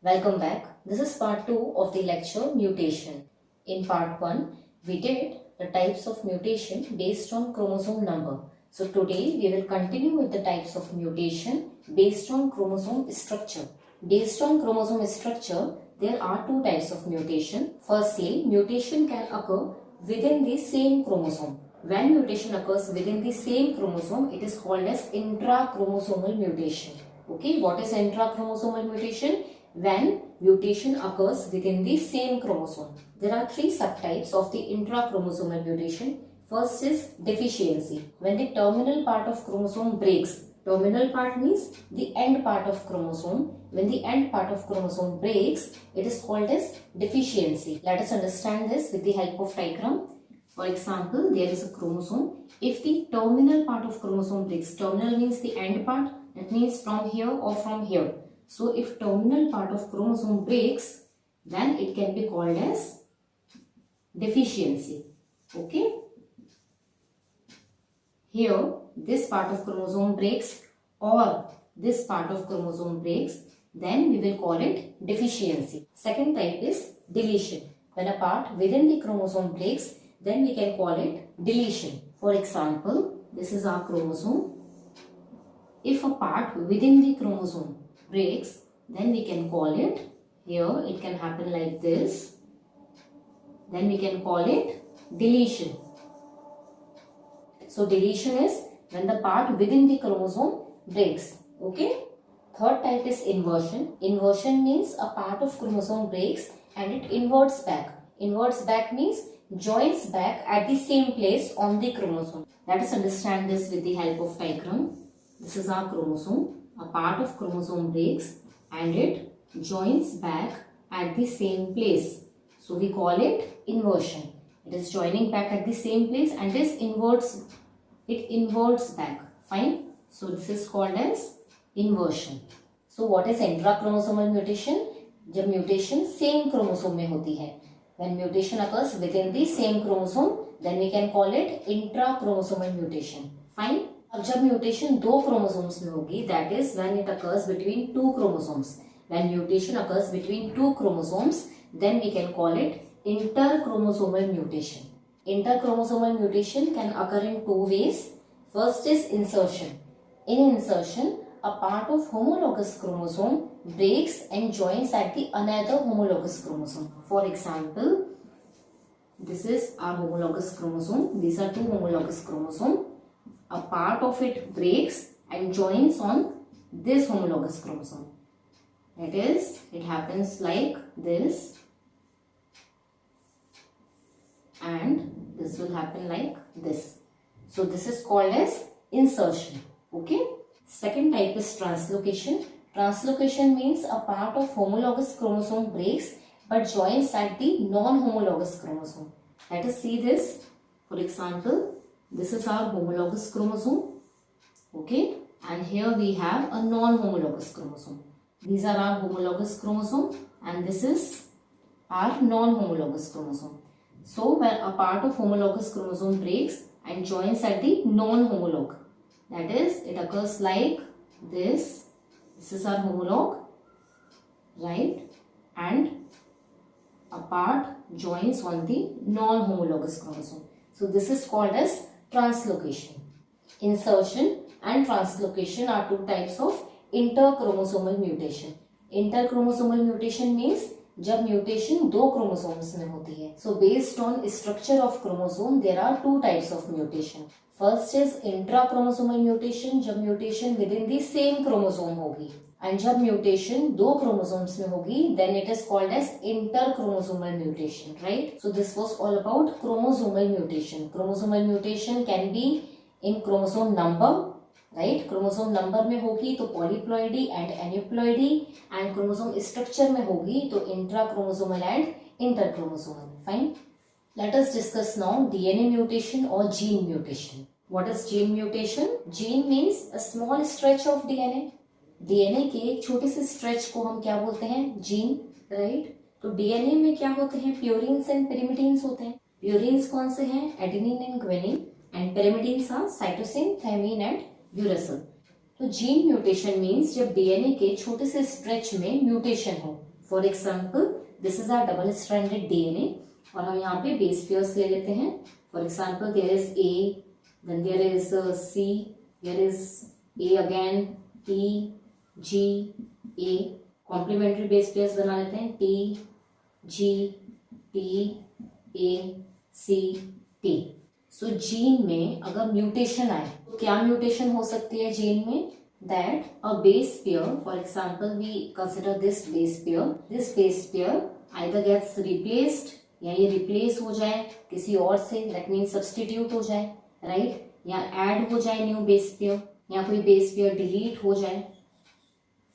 Welcome back. This is part 2 of the lecture mutation. In part 1, we did the types of mutation based on chromosome number. So today we will continue with the types of mutation based on chromosome structure. Based on chromosome structure, there are two types of mutation. Firstly, mutation can occur within the same chromosome. When mutation occurs within the same chromosome, it is called as intrachromosomal mutation. Okay, what is intrachromosomal mutation? When mutation occurs within the same chromosome. There are three subtypes of the intrachromosomal mutation. First is deficiency. When the terminal part of chromosome breaks. Terminal part means the end part of chromosome. When the end part of chromosome breaks, it is called as deficiency. Let us understand this with the help of diagram. For example, there is a chromosome. If the terminal part of chromosome breaks, terminal means the end part, that means from here or from here. So if terminal part of chromosome breaks, then it can be called as deficiency. Okay. Here this part of chromosome breaks or this part of chromosome breaks, then we will call it deficiency. Second type is deletion. When a part within the chromosome breaks, then we can call it deletion. For example, this is our chromosome. If a part within the chromosome breaks, then we can call it, here it can happen like this, then we can call it deletion. So deletion is when the part within the chromosome breaks. Okay. Third type is inversion. Inversion means a part of chromosome breaks and it inverts back. Inverts back means joins back at the same place on the chromosome. Let us understand this with the help of diagram. This is our chromosome. A part of chromosome breaks and it joins back at the same place. So we call it inversion. It is joining back at the same place and this inverts back. Fine. So this is called as inversion. So what is intrachromosomal mutation? जब mutation same chromosome में होती है. When mutation occurs within the same chromosome, then we can call it intrachromosomal mutation. Fine. अब जब mutation दो chromosomes में होगी, that is when it occurs between two chromosomes. When mutation occurs between two chromosomes, then we can call it interchromosomal mutation. Interchromosomal mutation can occur in two ways. First is insertion. In insertion, a part of homologous chromosome breaks and joins at the another homologous chromosome. For example, this is our homologous chromosome. These are two homologous chromosomes. A part of it breaks and joins on this homologous chromosome. That is, it happens like this and this will happen like this. So this is called as insertion. Okay. Second type is translocation. Translocation means a part of homologous chromosome breaks but joins at the non-homologous chromosome. Let us see this. For example, this is our homologous chromosome. Okay. And here we have a non-homologous chromosome. These are our homologous chromosome and this is our non-homologous chromosome. So when a part of homologous chromosome breaks and joins at the non-homolog, that is, it occurs like this. This is our homolog, right? And a part joins on the non-homologous chromosome. So this is called as translocation. Insertion and translocation are two types of interchromosomal mutation. Interchromosomal mutation means जब mutation दो chromosomes में होती है. So based on structure of chromosome there are two types of mutation. First is intrachromosomal mutation, जब mutation within the same chromosome होगी. And जब mutation दो chromosomes में होगी, then it is called as interchromosomal mutation. Right. So this was all about chromosomal mutation. Chromosomal mutation can be in chromosome number. Right. Chromosome number में होगी तो polyploidy and aneuploidy, and chromosome structure में होगी तो intrachromosomal and interchromosomal. Fine. Let us discuss now DNA mutation और gene mutation. What is gene mutation? Gene means a small stretch of DNA. DNA के एक छोटे से स्ट्रेच को हम क्या बोलते हैं? जीन. राइट. तो डीएनए में क्या होते हैं? प्यूरिन्स एंड पिरिमिडिन्स होते हैं. प्यूरिन्स कौन से हैं? Adenine and guanine, and pyrimidines are cytosine, thymine and uracil. तो जीन म्यूटेशन मीन्स जब डीएनए के छोटे से स्ट्रेच में म्यूटेशन हो. For example this is our double stranded DNA और हम यहाँ पे बेस पेयर्स ले लेते हैं. For example there is A, then there is C, there is A again, T, G, A. Complementary base pairs बना लेते हैं. टी, जी, टी, ए, सी, टी. सो जीन में अगर म्यूटेशन आए तो क्या म्यूटेशन हो सकती है जीन में? That a base pair, for example we consider this base pair either gets replaced, या ये रिप्लेस हो जाए किसी और से, दैट मीन्स सब्सटीट्यूट हो जाए, राइट, या ऐड हो जाए न्यू बेस पेयर, या कोई बेस पेयर डिलीट हो जाए.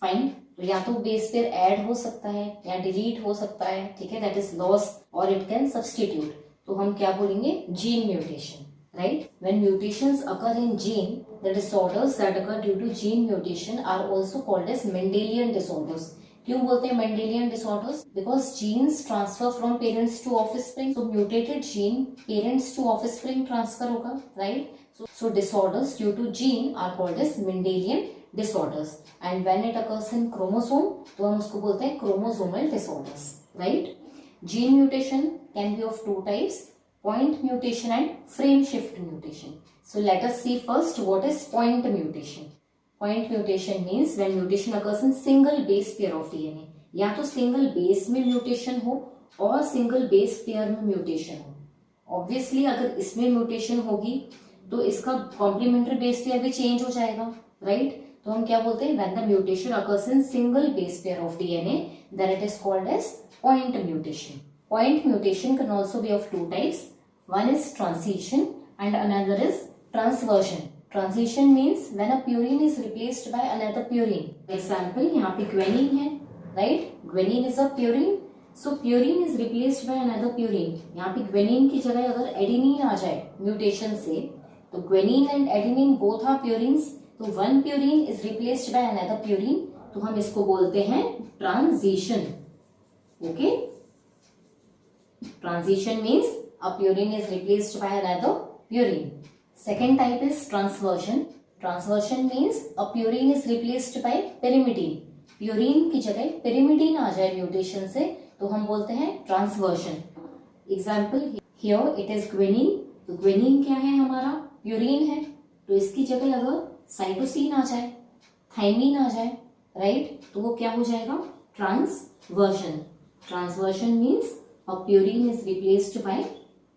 फाइन. तो या तो बेस पेयर ऐड हो सकता है या डिलीट हो सकता है, ठीक है, दैट इज लॉस्ट और इट कैन सब्सटीट्यूट. तो हम क्या बोलेंगे? Gene mutation, right. When mutations occur in gene, the disorders that occur due to gene mutation are also called as Mendelian disorders. क्यों बोलते हैं Mendelian disorders? Because genes transfer from parents to offspring. So mutated gene parents to offspring transfer होगा, right. So disorders due to gene are called as Mendelian disorders, and when it occurs in chromosome तो हम उसको बोलते हैं chromosomal disorders, right. Gene mutation can be of two types, point mutation and frame shift mutation. So let us see first what is point mutation. Point mutation means when mutation occurs in single base pair of DNA. या तो single base में mutation हो और single base pair में mutation हो. Obviously अगर इसमें mutation होगी तो इसका complementary base pair भी change हो जाएगा, right. तो हम क्या बोलते हैं? When the mutation occurs in single base pair of DNA, then it is called as point mutation. Point mutation can also be of two types. One is transition and another is transversion. Transition means when a purine is replaced by another purine. For example, यहाँ पे guanine है, right? Guanine is a purine. So purine is replaced by another purine. यहाँ पे guanine की जगह अगर adenine आ जाए mutation से, तो guanine and adenine both are purines. तो one purine is replaced by another purine, तो हम इसको बोलते हैं transition. Okay, transition means a purine is replaced by another purine. Second type is transversion. Transversion means a purine is replaced by pyrimidine. Purine की जगह पेरिमिडीन आ जाए mutation से, तो हम बोलते हैं transversion. Example here it is guanine. तो guanine क्या है? हमारा प्यूरिन है. तो इसकी जगह अगर साइटोसिन आ जाए, थाइमिन आ जाए, राइट, तो वो क्या हो जाएगा? Transversion. Transversion means a purine is replaced by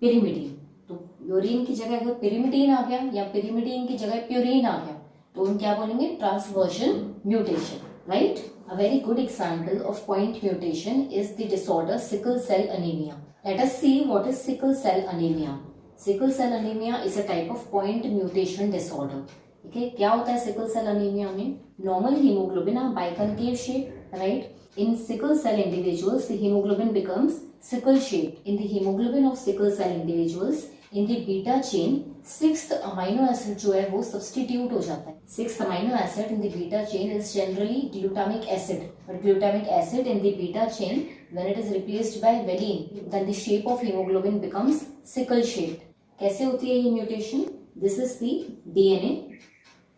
pyrimidine. तो प्यूरिन की जगह अगर पेरिमिडीन आ गया या पेरिमिडीन की जगह प्यूरिन आ गया, तो हम क्या बोलेंगे? Transversion mutation, right. A very good example of point mutation is the disorder sickle cell anaemia. Let us see what is sickle cell anaemia. Sickle cell anaemia is a type of point mutation disorder. ठीक है, क्या होता है sickle cell anaemia में? Normal haemoglobin are biconcave shape, right. In sickle cell individuals the haemoglobin becomes sickle shape. In the haemoglobin of sickle cell individuals in the beta chain 6th amino acid जो है वो substitute हो जाता है. 6th amino acid in the beta chain is generally glutamic acid, but glutamic acid in the beta chain when it is replaced by valine, then the shape of hemoglobin becomes sickle shaped. कैसे होती है ये mutation? This is the DNA.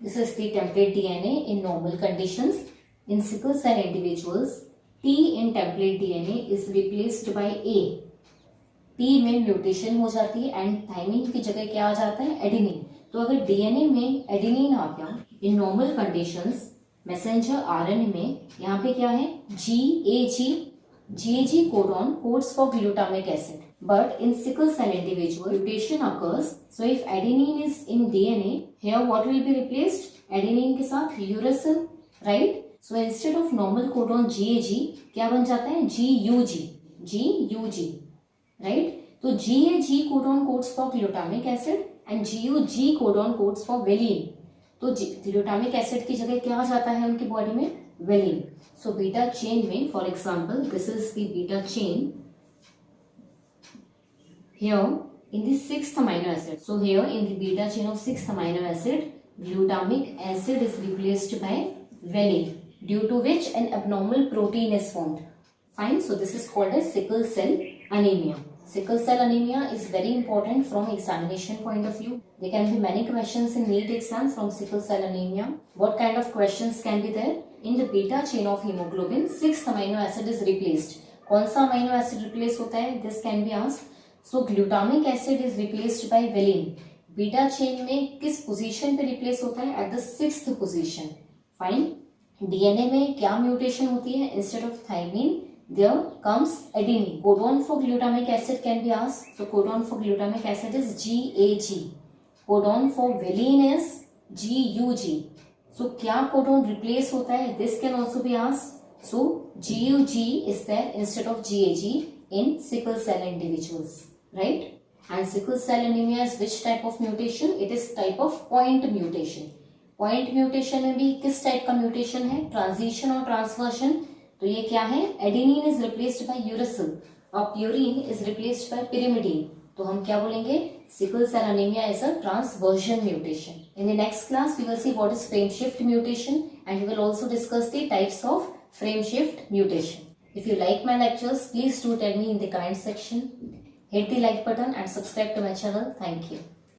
This is the template DNA in normal conditions. In sickle cell individuals, T in template DNA is replaced by A. T में mutation हो जाती है and thymine की जगह क्या आ जाता है? एडेनिन. तो अगर डीएनए में एडेनिन आ गया in normal conditions, messenger RNA में यहाँ पे क्या है? GAG codon codes for glutamic acid. But in sickle cell individual, mutation occurs. So if adenine is in DNA, here what will be replaced? Adenine के साथ uracil, right? So instead of normal codon GAG, क्या बन जाता है? GUG, right? तो GAG codon codes for glutamic acid and GUG codon codes for valine. तो glutamic acid की जगह क्या आ जाता है उनकी बॉडी में? valine. So beta chain में, for example, this is the beta chain. Here in the 6th amino acid. So here in the beta chain of 6th amino acid, glutamic acid is replaced by valine, due to which an abnormal protein is formed. Fine. So this is called as sickle cell anemia. Sickle cell anemia is very important from examination point of view. There can be many questions in NEET exams from sickle cell anemia. What kind of questions can be there? in the beta chain of hemoglobin 6th amino acid is replaced. कौन सा amino acid replace होता है? This can be asked. So glutamic acid is replaced by valine. Beta chain में किस position पे replace होता है? At the 6th position. Fine. DNA में क्या म्यूटेशन होती है? Instead of thymine there comes adenine. Codon for glutamic acid can be asked. So codon for glutamic acid is GAG. Codon for valine is GUG. So क्या codon replace होता है? This can also be asked. So GUG is there instead of GAG in sickle cell individuals, right? And sickle cell anemia is which type of mutation? It is type of point mutation. Point mutation में भी किस type का mutation है? Transition और ट्रांसवर्शन. तो ये क्या है? Adenine is replaced by uracil और purine is replaced by pyrimidine. तो हम क्या बोलेंगे? Sickle cell anaemia is a transversion mutation. In the next class we will see what is frame shift mutation and we will also discuss the types of frame shift mutation. If you like my lectures, please do tell me in the comment section. Hit the like button and subscribe to my channel. Thank you.